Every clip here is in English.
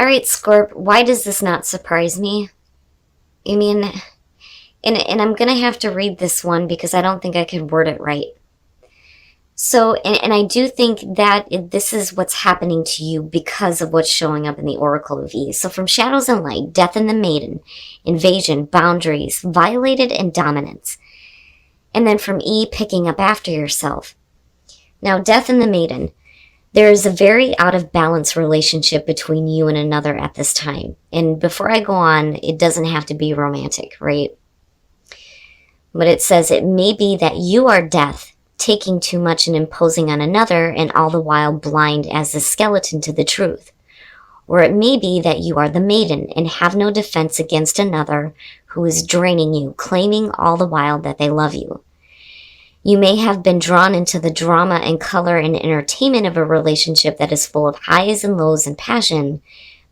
All right, Scorp, why does this not surprise me? I mean, and I'm going to have to read this one because I don't think I can word it right. So, and I do think that this is what's happening to you because of what's showing up in the Oracle of E. So from Shadows and Light, Death and the Maiden, Invasion, Boundaries, Violated, and Dominance. And then from E, Picking Up After Yourself. Now, Death and the Maiden. There is a very out of balance relationship between you and another at this time. And before I go on, it doesn't have to be romantic, right? But it says it may be that you are death, taking too much and imposing on another, and all the while blind as a skeleton to the truth. Or it may be that you are the maiden and have no defense against another who is draining you, claiming all the while that they love you. You may have been drawn into the drama and color and entertainment of a relationship that is full of highs and lows and passion,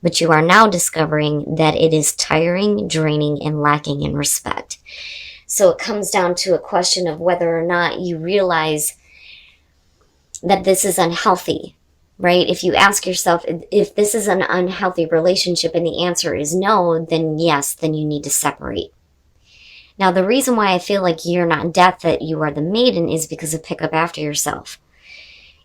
but you are now discovering that it is tiring, draining, and lacking in respect. So it comes down to a question of whether or not you realize that this is unhealthy, right? If you ask yourself if this is an unhealthy relationship and the answer is no, then yes, then you need to separate. Now, the reason why I feel like you're not death, that you are the maiden, is because of Pick Up After Yourself.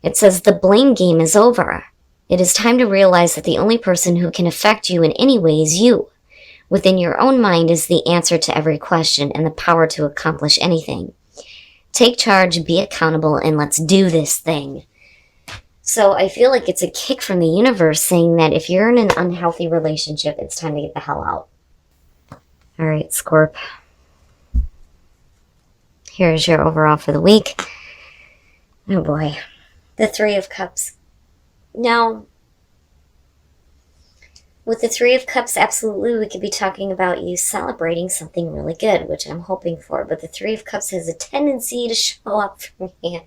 It says the blame game is over. It is time to realize that the only person who can affect you in any way is you. Within your own mind is the answer to every question and the power to accomplish anything. Take charge, be accountable, and let's do this thing. So I feel like it's a kick from the universe saying that if you're in an unhealthy relationship, it's time to get the hell out. All right, Scorp. Here's your overall for the week. Oh boy. The Three of Cups. Now, with the Three of Cups, absolutely, we could be talking about you celebrating something really good, which I'm hoping for. But the Three of Cups has a tendency to show up for me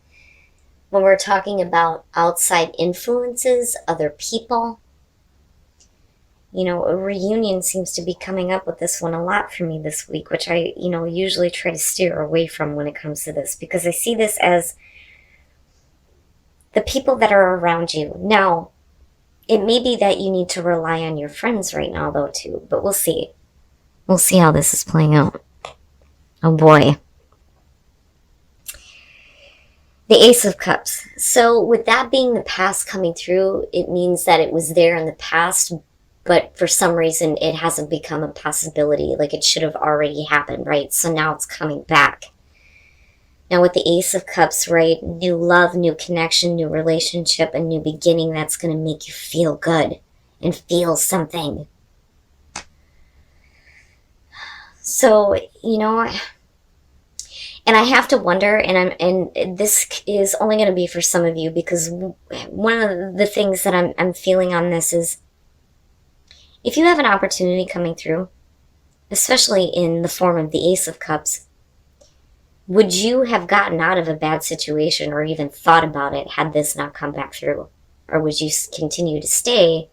when we're talking about outside influences, other people. You know, a reunion seems to be coming up with this one a lot for me this week, which I, usually try to steer away from when it comes to this, because I see this as the people that are around you. Now, it may be that you need to rely on your friends right now, though, too. But we'll see. We'll see how this is playing out. Oh, boy. The Ace of Cups. So, with that being the past coming through, it means that it was there in the past, but for some reason, it hasn't become a possibility. Like, it should have already happened, right? So now it's coming back. Now with the Ace of Cups, right, new love, new connection, new relationship, a new beginning that's going to make you feel good and feel something. So, and I have to wonder, and this is only going to be for some of you, because one of the things that I'm feeling on this is, if you have an opportunity coming through, especially in the form of the Ace of Cups, would you have gotten out of a bad situation or even thought about it had this not come back through? Or would you continue to stay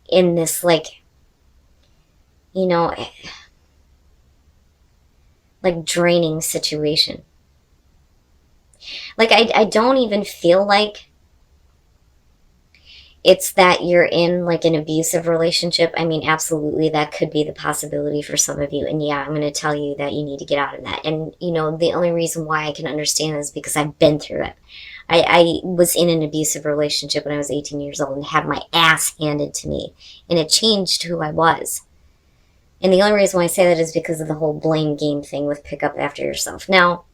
in this, draining situation? I don't even feel like it's that you're in an abusive relationship. I mean, absolutely, that could be the possibility for some of you. And yeah, I'm going to tell you that you need to get out of that. And, the only reason why I can understand this is because I've been through it. I was in an abusive relationship when I was 18 years old and had my ass handed to me. And it changed who I was. And the only reason why I say that is because of the whole blame game thing with Pick Up After Yourself. Now,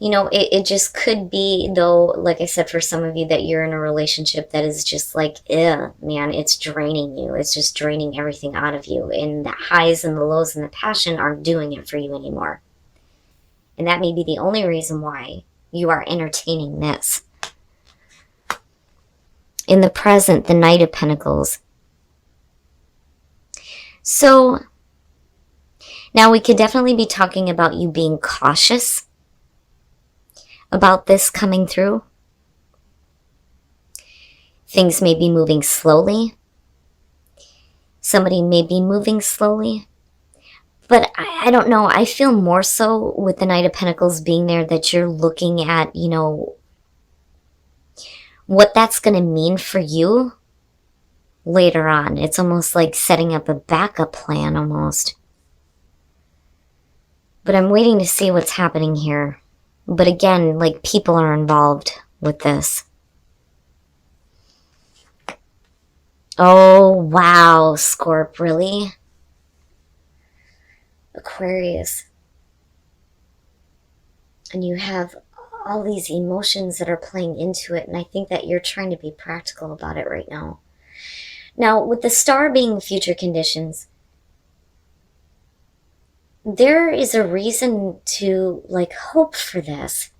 it just could be, though, like I said, for some of you, that you're in a relationship that is just man, it's draining you. It's just draining everything out of you. And the highs and the lows and the passion aren't doing it for you anymore. And that may be the only reason why you are entertaining this. In the present, the Knight of Pentacles. So, now we could definitely be talking about you being cautious about this coming through. Things may be moving slowly. Somebody may be moving slowly. But I don't know. I feel more so with the Knight of Pentacles being there that you're looking at, what that's going to mean for you later on. It's almost like setting up a backup plan almost. But I'm waiting to see what's happening here. But again, like, people are involved with this. Oh, wow, Scorp, really? Aquarius. And you have all these emotions that are playing into it, and I think that you're trying to be practical about it right now. Now, with the star being future conditions, there is a reason to, like, hope for this.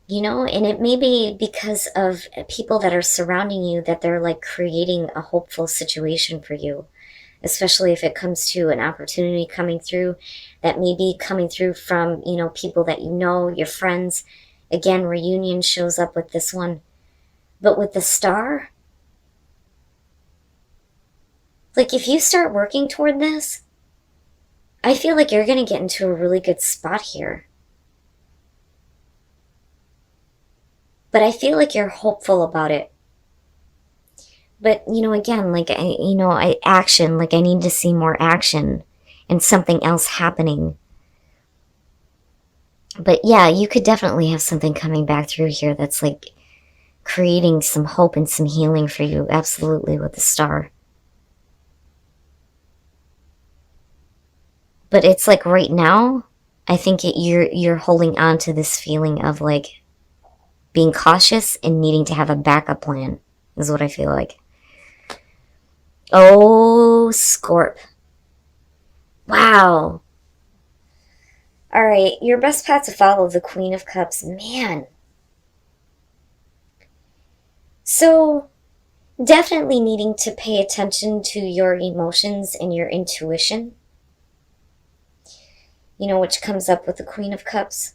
You know, and it may be because of people that are surrounding you, that they're like creating a hopeful situation for you, especially if it comes to an opportunity coming through that may be coming through from, you know, people that you know, your friends. Again, reunion shows up with this one. But with the star, like, if you start working toward this, I feel like you're going to get into a really good spot here. But I feel like you're hopeful about it. But, you know, again, like, action, like, I need to see more action and something else happening. But yeah, you could definitely have something coming back through here that's like creating some hope and some healing for you. Absolutely, with the star. But it's like right now, I think you're holding on to this feeling of like being cautious and needing to have a backup plan, is what I feel like. Oh, Scorp. Wow. All right, your best path to follow, the Queen of Cups. Man. So, definitely needing to pay attention to your emotions and your intuition. You know, which comes up with the Queen of Cups.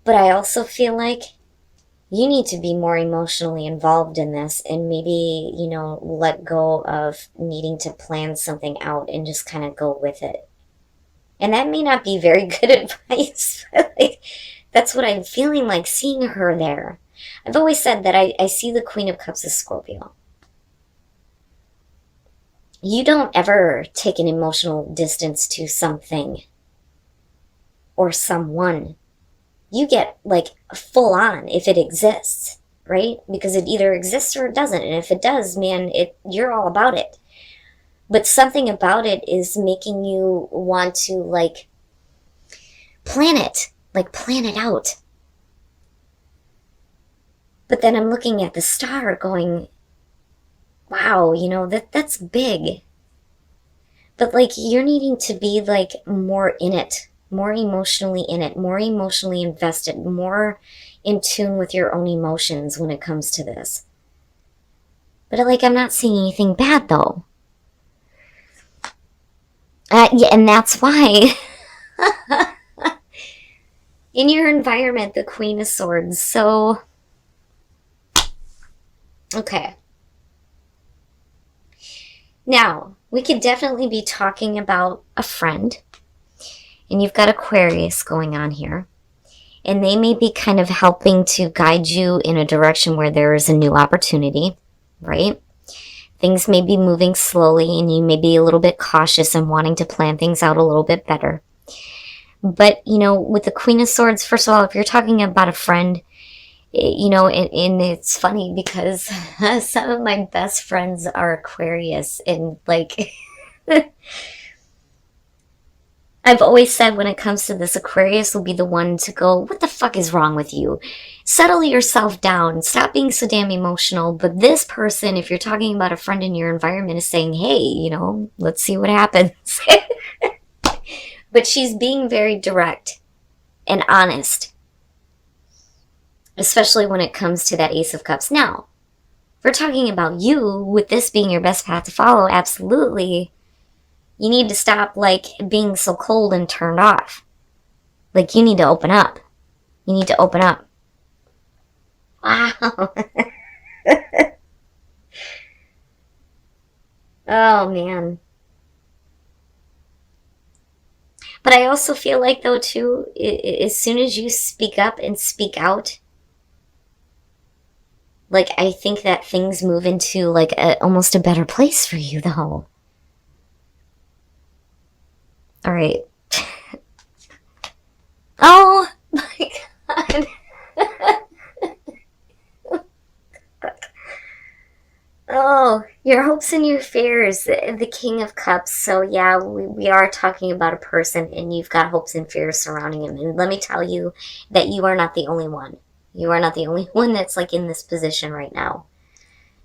But I also feel like you need to be more emotionally involved in this and maybe, you know, let go of needing to plan something out and just kind of go with it. And that may not be very good advice, but like, that's what I'm feeling like seeing her there. I've always said that I see the Queen of Cups as Scorpio. You don't ever take an emotional distance to something or someone. You get like full on if it exists, right? Because it either exists or it doesn't. And if it does, man, you're all about it. But something about it is making you want to like plan it out. But then I'm looking at the star going, wow, you know, that's big. But like you're needing to be like more in it, more emotionally in it, more emotionally invested, more in tune with your own emotions when it comes to this. But like, I'm not seeing anything bad though. Yeah, and that's why in your environment, the Queen of Swords. So, okay. Now, we could definitely be talking about a friend. And you've got Aquarius going on here. And they may be kind of helping to guide you in a direction where there is a new opportunity, right? Things may be moving slowly and you may be a little bit cautious and wanting to plan things out a little bit better. But, you know, with the Queen of Swords, first of all, if you're talking about a friend, you know, and it's funny because some of my best friends are Aquarius, and like, I've always said when it comes to this, Aquarius will be the one to go, what the fuck is wrong with you? Settle yourself down. Stop being so damn emotional. But this person, if you're talking about a friend in your environment, is saying, hey, you know, let's see what happens. But she's being very direct and honest, especially when it comes to that Ace of Cups. Now, if we're talking about you, with this being your best path to follow, absolutely, you need to stop, like, being so cold and turned off. Like, you need to open up. You need to open up. Wow. Oh, man. But I also feel like, though, too, as soon as you speak up and speak out, Like, I think that things move into, like, almost a better place for you, though. All right. Oh, my God. Oh, your hopes and your fears, the King of Cups. So, yeah, we are talking about a person, and you've got hopes and fears surrounding him. And let me tell you that you are not the only one. You are not the only one that's, like, in this position right now.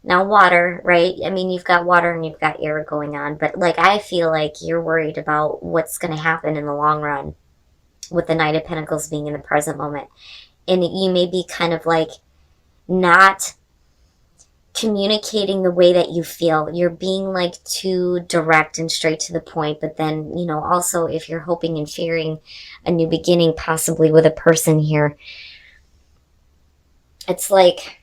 Now, water, right? I mean, you've got water and you've got air going on, but, like, I feel like you're worried about what's going to happen in the long run with the Knight of Pentacles being in the present moment. And you may be kind of, like, not communicating the way that you feel. You're being, like, too direct and straight to the point. But then, you know, also if you're hoping and fearing a new beginning, possibly with a person here, it's like,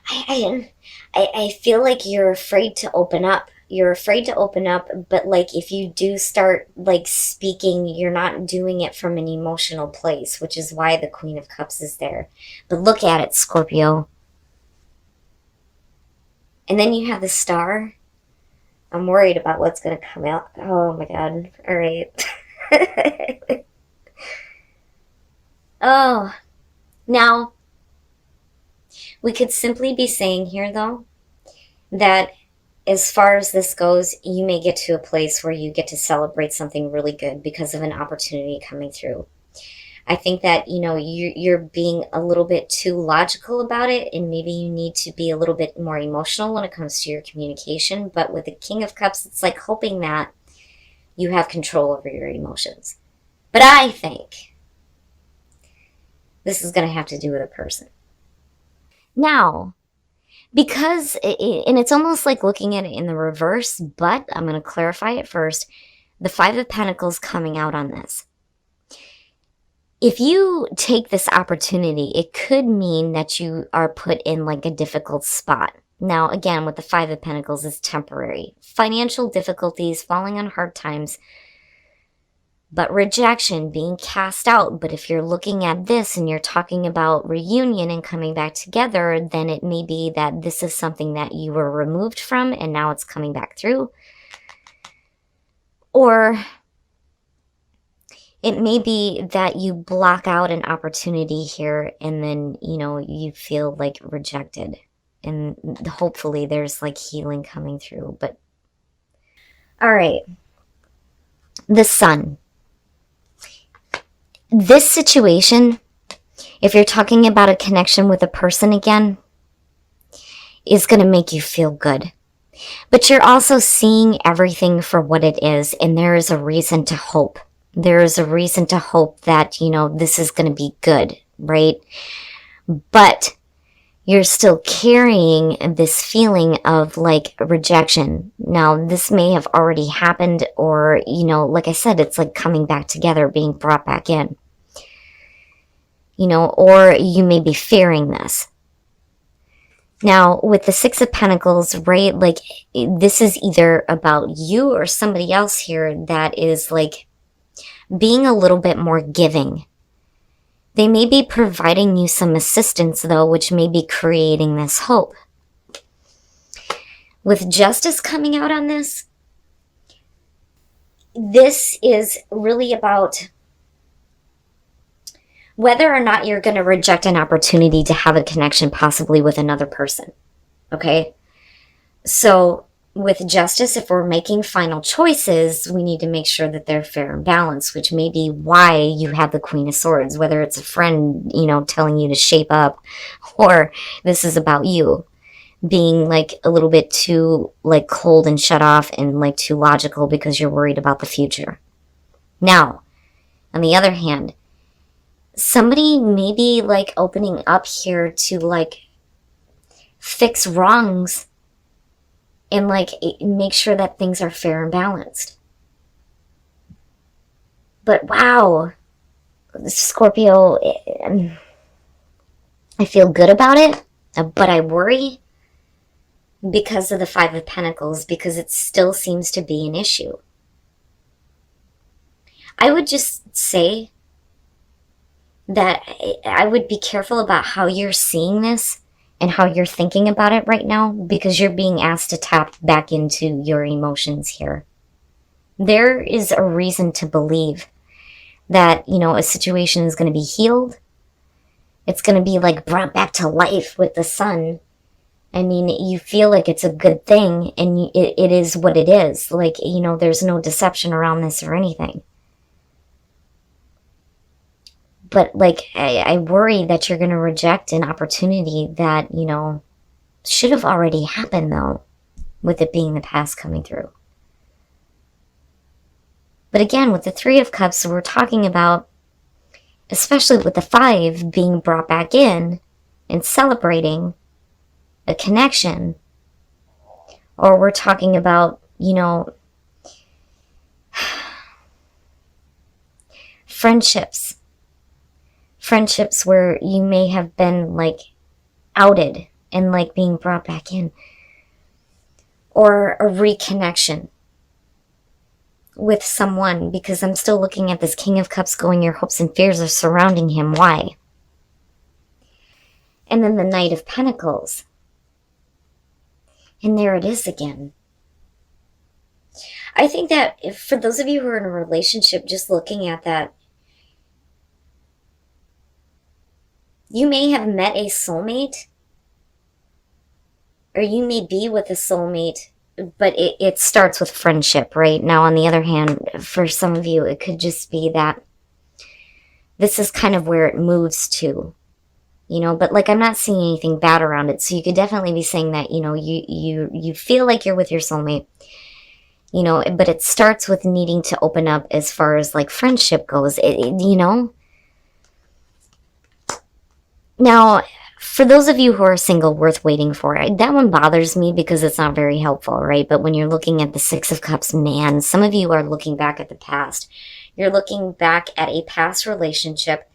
I feel like you're afraid to open up. You're afraid to open up, but, like, if you do start, like, speaking, you're not doing it from an emotional place, which is why the Queen of Cups is there. But look at it, Scorpio. And then you have the Star. I'm worried about what's going to come out. Oh, my God. All right. Oh. Now, we could simply be saying here, though, that as far as this goes, you may get to a place where you get to celebrate something really good because of an opportunity coming through. I think that, you know, you're being a little bit too logical about it, and maybe you need to be a little bit more emotional when it comes to your communication. But with the King of Cups, it's like hoping that you have control over your emotions. But I think this is going to have to do with a person. Now, because, and it's almost like looking at it in the reverse, but I'm going to clarify it first. The Five of Pentacles coming out on this. If you take this opportunity, it could mean that you are put in, like, a difficult spot. Now, again, with the Five of Pentacles, it's temporary. Financial difficulties, falling on hard times, but rejection, being cast out. But if you're looking at this and you're talking about reunion and coming back together, then it may be that this is something that you were removed from and now it's coming back through. Or it may be that you block out an opportunity here and then, you know, you feel, like, rejected. And hopefully there's, like, healing coming through. But, all right. The Sun. This situation, if you're talking about a connection with a person again, is going to make you feel good. But you're also seeing everything for what it is, and there is a reason to hope. There is a reason to hope that, you know, this is going to be good, right? But you're still carrying this feeling of, like, rejection. Now, this may have already happened, or, you know, like I said, it's like coming back together, being brought back in. You know, or you may be fearing this. Now, with the Six of Pentacles, right, like, this is either about you or somebody else here that is, like, being a little bit more giving. They may be providing you some assistance, though, which may be creating this hope. With Justice coming out on this, this is really about whether or not you're going to reject an opportunity to have a connection possibly with another person, okay? So with Justice, if we're making final choices, we need to make sure that they're fair and balanced, which may be why you have the Queen of Swords, whether it's a friend, you know, telling you to shape up, or this is about you being, like, a little bit too, like, cold and shut off and, like, too logical because you're worried about the future. Now, on the other hand, somebody may be, like, opening up here to, like, fix wrongs and, like, make sure that things are fair and balanced. But wow, Scorpio, I feel good about it, but I worry because of the Five of Pentacles, because it still seems to be an issue. I would just say, that I would be careful about how you're seeing this and how you're thinking about it right now, because you're being asked to tap back into your emotions here. There is a reason to believe that, you know, a situation is going to be healed. It's going to be like brought back to life with the sun. I mean, you feel like it's a good thing, and it is what it is. Like, you know, there's no deception around this or anything. But, like, I worry that you're going to reject an opportunity that, you know, should have already happened, though, with it being the past coming through. But again, with the Three of Cups, we're talking about, especially with the Five being brought back in and celebrating a connection, or we're talking about, you know, friendships where you may have been like outed and like being brought back in, or a reconnection with someone, because I'm still looking at this King of Cups going, your hopes and fears are surrounding him. Why? And then the Knight of Pentacles. And there it is again. I think that if, for those of you who are in a relationship, just looking at that, you may have met a soulmate, or you may be with a soulmate, but it starts with friendship, right? Now, on the other hand, for some of you, it could just be that this is kind of where it moves to, you know, but like, I'm not seeing anything bad around it. So you could definitely be saying that, you know, you feel like you're with your soulmate, you know, but it starts with needing to open up as far as like friendship goes, you know. Now, for those of you who are single, worth waiting for, that one bothers me because it's not very helpful, right? But when you're looking at the Six of Cups, man, some of you are looking back at the past. You're looking back at a past relationship,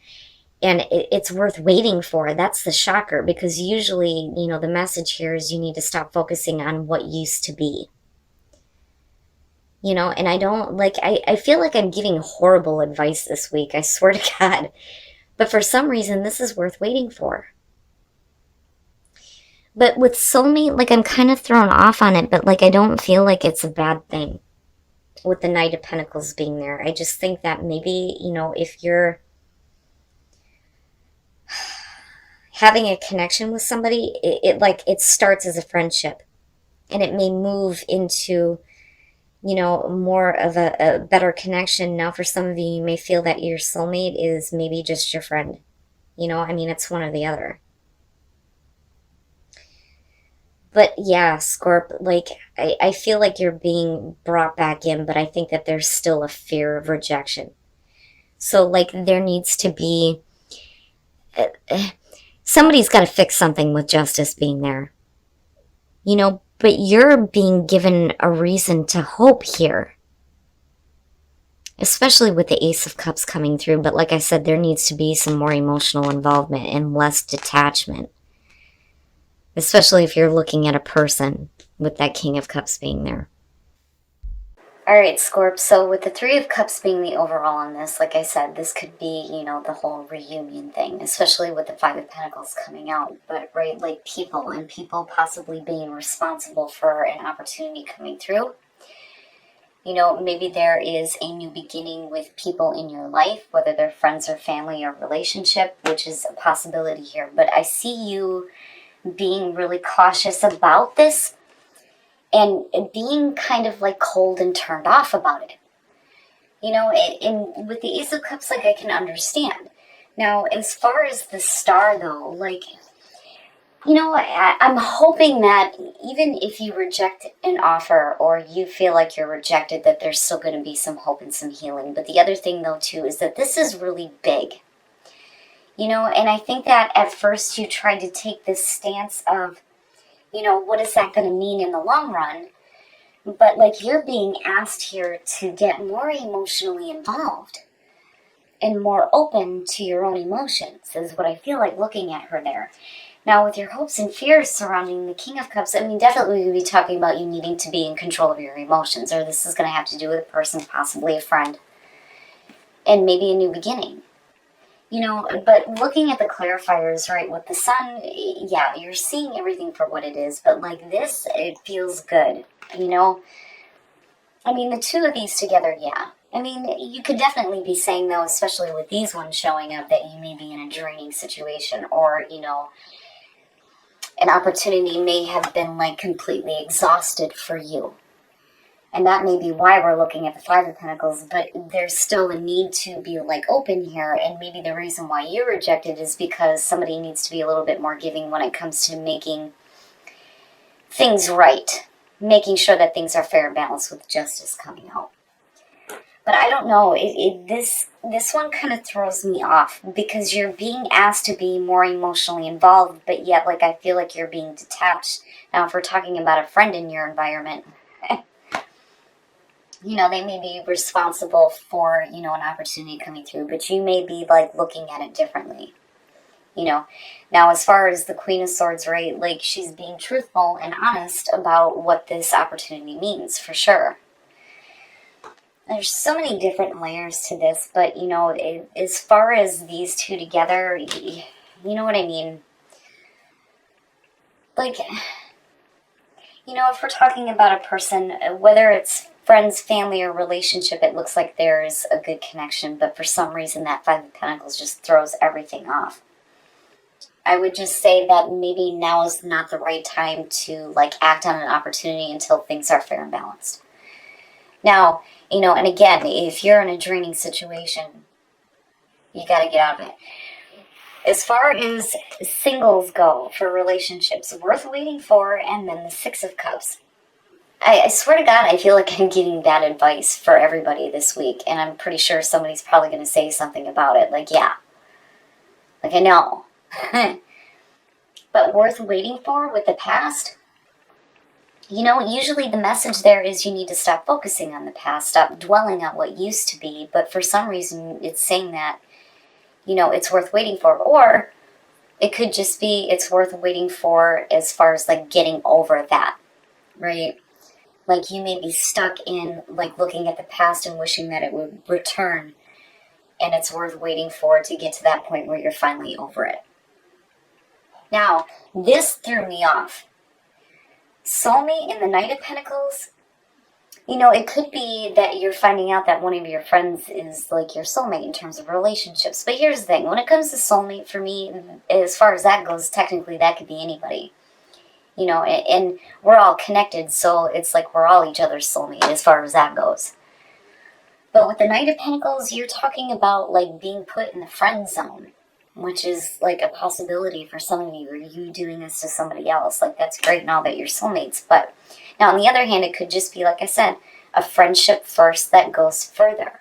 and it's worth waiting for. That's the shocker, because usually, you know, the message here is you need to stop focusing on what used to be. You know, and I don't, like, I feel like I'm giving horrible advice this week, I swear to God. But for some reason, this is worth waiting for. But with soulmate, like, I'm kind of thrown off on it, but like, I don't feel like it's a bad thing with the Knight of Pentacles being there. I just think that maybe, you know, if you're having a connection with somebody, it starts as a friendship, and it may move into, you know, more of a better connection. Now, for some of you, you may feel that your soulmate is maybe just your friend. You know, I mean, it's one or the other. But yeah, Scorp, like, I feel like you're being brought back in, but I think that there's still a fear of rejection. So, like, there needs to be, somebody's got to fix something with justice being there. You know, but you're being given a reason to hope here. Especially with the Ace of Cups coming through. But like I said, there needs to be some more emotional involvement and less detachment. Especially if you're looking at a person with that King of Cups being there. Alright, Scorp, so with the Three of Cups being the overall on this, like I said, this could be, you know, the whole reunion thing, especially with the Five of Pentacles coming out. But, right, like people, and people possibly being responsible for an opportunity coming through. You know, maybe there is a new beginning with people in your life, whether they're friends or family or relationship, which is a possibility here. But I see you being really cautious about this, and being kind of like cold and turned off about it. You know, and with the Ace of Cups, like, I can understand. Now, as far as the Star, though, like, you know, I'm hoping that even if you reject an offer, or you feel like you're rejected, that there's still going to be some hope and some healing. But the other thing, though, too, is that this is really big. You know, and I think that at first you tried to take this stance of, you know, what is that going to mean in the long run? But, like, you're being asked here to get more emotionally involved and more open to your own emotions, is what I feel like looking at her there. Now, with your hopes and fears surrounding the King of Cups, I mean, definitely we'll be talking about you needing to be in control of your emotions, or this is going to have to do with a person, possibly a friend, and maybe a new beginning. But looking at the clarifiers, right, with the sun, yeah, you're seeing everything for what it is. But like this, it feels good, I mean, the two of these together, yeah. I mean, you could definitely be saying, though, especially with these ones showing up, that you may be in a draining situation, or, an opportunity may have been, like, completely exhausted for you. And that may be why we're looking at the Five of Pentacles, but there's still a need to be, like, open here, and maybe the reason why you're rejected is because somebody needs to be a little bit more giving when it comes to making things right, making sure that things are fair and balanced with justice coming out. But I don't know, this one kind of throws me off, because you're being asked to be more emotionally involved, but yet, like, I feel like you're being detached. Now, if we're talking about a friend in your environment, they may be responsible for, an opportunity coming through, but you may be, like, looking at it differently. Now, as far as the Queen of Swords, right, like, she's being truthful and honest about what this opportunity means, for sure. There's so many different layers to this, but, as far as these two together, you know what I mean? Like, if we're talking about a person, whether it's friends, family, or relationship, it looks like there's a good connection, but for some reason that Five of Pentacles just throws everything off. I would just say that maybe now is not the right time to, like, act on an opportunity until things are fair and balanced. Now, and again, if you're in a draining situation, you got to get out of it. As far as singles go for relationships, worth waiting for, and then the Six of Cups. I swear to God, I feel like I'm giving bad advice for everybody this week, and I'm pretty sure somebody's probably going to say something about it. Like, yeah. Like, I know. But worth waiting for with the past? Usually the message there is you need to stop focusing on the past, stop dwelling on what used to be, but for some reason it's saying that, it's worth waiting for. Or it could just be it's worth waiting for as far as, like, getting over that, right? Like, you may be stuck in, like, looking at the past and wishing that it would return, and it's worth waiting for to get to that point where you're finally over it. Now, this threw me off. Soulmate in the Knight of Pentacles, it could be that you're finding out that one of your friends is, like, your soulmate in terms of relationships. But here's the thing. When it comes to soulmate, for me, as far as that goes, technically that could be anybody. And we're all connected, so it's like we're all each other's soulmate as far as that goes. But with the Knight of Pentacles, you're talking about, like, being put in the friend zone, which is, like, a possibility for some of you, or you doing this to somebody else. Like, that's great and all that you're soulmates, but now on the other hand, it could just be, like I said, a friendship first that goes further.